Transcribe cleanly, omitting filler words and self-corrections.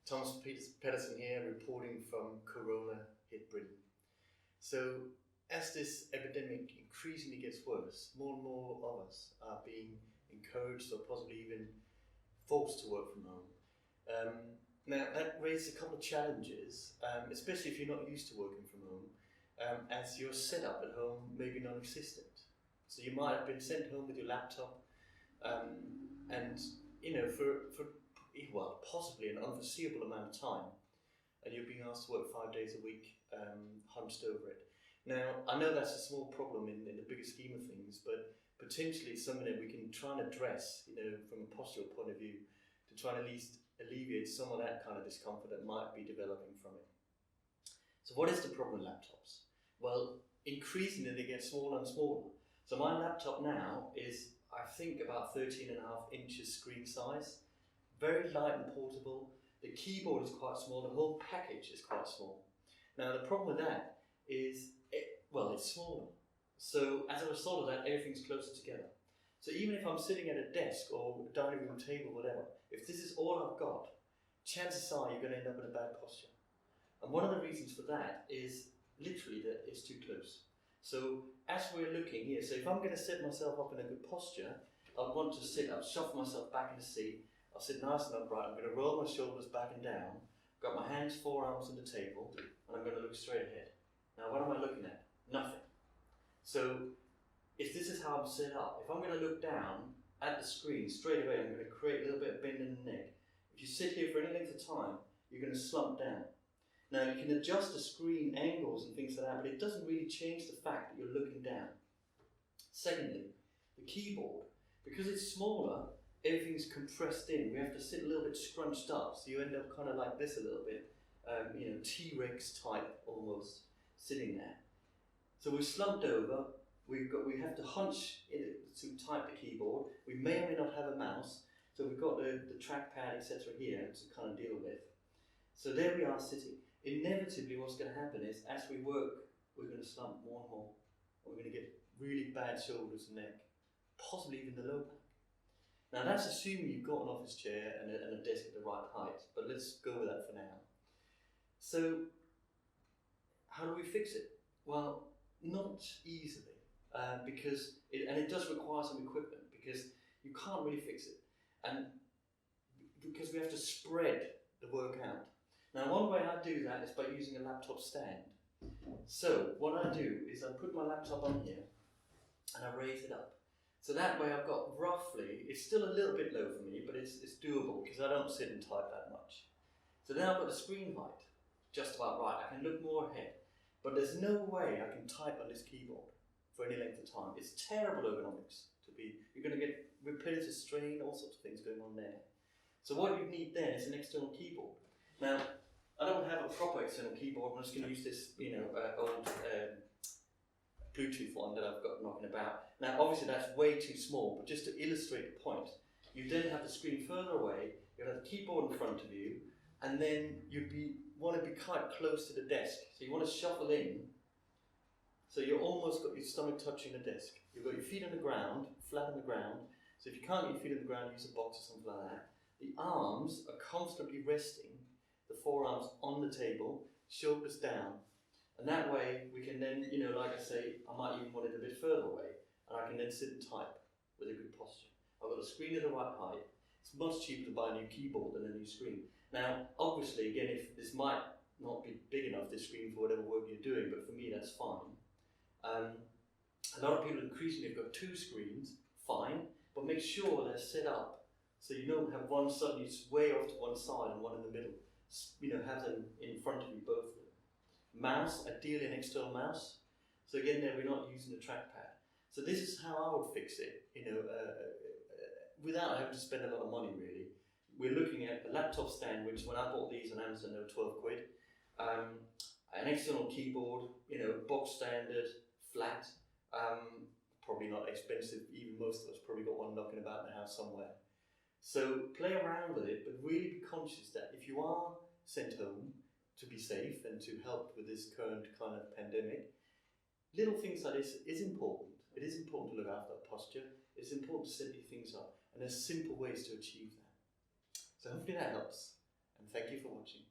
Thomas Pedersen here, reporting from Corona hit Britain. So, as this epidemic increasingly gets worse, more and more of us are being encouraged or possibly even forced to work from home. Now, that raises a couple of challenges, especially if you're not used to working from home, as your setup at home may be non-existent. So you might have been sent home with your laptop, and for possibly an unforeseeable amount of time, and you're being asked to work 5 days a week, hunched over it. Now, I know that's a small problem in the bigger scheme of things, but potentially it's something that we can try and address, from a postural point of view, to try and at least alleviate some of that kind of discomfort that might be developing from it. So what is the problem with laptops? Well, increasingly they get smaller and smaller. So my laptop now is, I think, about 13.5 inches screen size, very light and portable. The keyboard is quite small, the whole package is quite small. Now the problem with that is, it's smaller. So as a result of that, everything's closer together. So even if I'm sitting at a desk or a dining room table, whatever, if this is all I've got, chances are you're going to end up in a bad posture. And one of the reasons for that is literally that it's too close. So as we're looking here, so if I'm going to set myself up in a good posture, I want to sit up, shuffle myself back in the seat, I'll sit nice and upright, I'm going to roll my shoulders back and down, got my hands, forearms on the table, and I'm going to look straight ahead. Now what am I looking at? Nothing. So if this is how I'm set up, if I'm going to look down at the screen straight away, I'm going to create a little bit of bend in the neck. If you sit here for any length of time, you're going to slump down. Now you can adjust the screen angles and things like that, but it doesn't really change the fact that you're looking down. Secondly, the keyboard, because it's smaller, everything's compressed in. We have to sit a little bit scrunched up, so you end up kind of like this a little bit, T-Rex type almost, sitting there. So we're slumped over, we have to hunch to type the keyboard. We may or may not have a mouse, so we've got the trackpad, etc. here to kind of deal with. So there we are sitting. Inevitably what's going to happen is, as we work, we're going to slump more and more. And we're going to get really bad shoulders and neck, possibly even the low back. Now that's assuming you've got an office chair and a desk at the right height, but let's go with that for now. So how do we fix it? Well, not easily, because it does require some equipment, because you can't really fix it, and because we have to spread the work out. Now one way I do that is by using a laptop stand. So what I do is I put my laptop on here and I raise it up. So that way I've got roughly, it's still a little bit low for me, but it's doable because I don't sit and type that much. So then I've got the screen height just about right. I can look more ahead, but there's no way I can type on this keyboard for any length of time. It's terrible ergonomics you're going to get repetitive strain, all sorts of things going on there. So what you need then is an external keyboard. Now, I don't have a proper external keyboard. I'm just going to use this, old Bluetooth one that I've got knocking about. Now, obviously that's way too small, but just to illustrate the point, you then have the screen further away, you have the keyboard in front of you, and then want to be quite close to the desk. So you want to shuffle in, so you almost got your stomach touching the desk. You've got your feet on the ground, flat on the ground. So if you can't get your feet on the ground, use a box or something like that. The arms are comfortably resting, the forearms on the table, shoulders down. And that way we can then, like I say, I might even want it a bit further away, and I can then sit and type with a good posture. I've got a screen at the right height. It's much cheaper to buy a new keyboard than a new screen. Now, obviously, again, if this might not be big enough, this screen, for whatever work you're doing, but for me that's fine. A lot of people increasingly have got two screens, fine, but make sure they're set up so you don't have one suddenly way off to one side and one in the middle. Have them in front of you, both of them. Mouse, ideally an external mouse. So again, there we're not using the trackpad. So this is how I would fix it, without having to spend a lot of money really. We're looking at a laptop stand, which when I bought these on Amazon, they were 12 quid. An external keyboard, box standard, flat, probably not expensive. Even most of us probably got one knocking about in the house somewhere. So play around with it, but really be conscious that if you are sent home to be safe and to help with this current kind of pandemic, little things like this is important. It is important to look after that posture. It's important to set these things up, and there's simple ways to achieve that. So hopefully that helps. And and thank you for watching.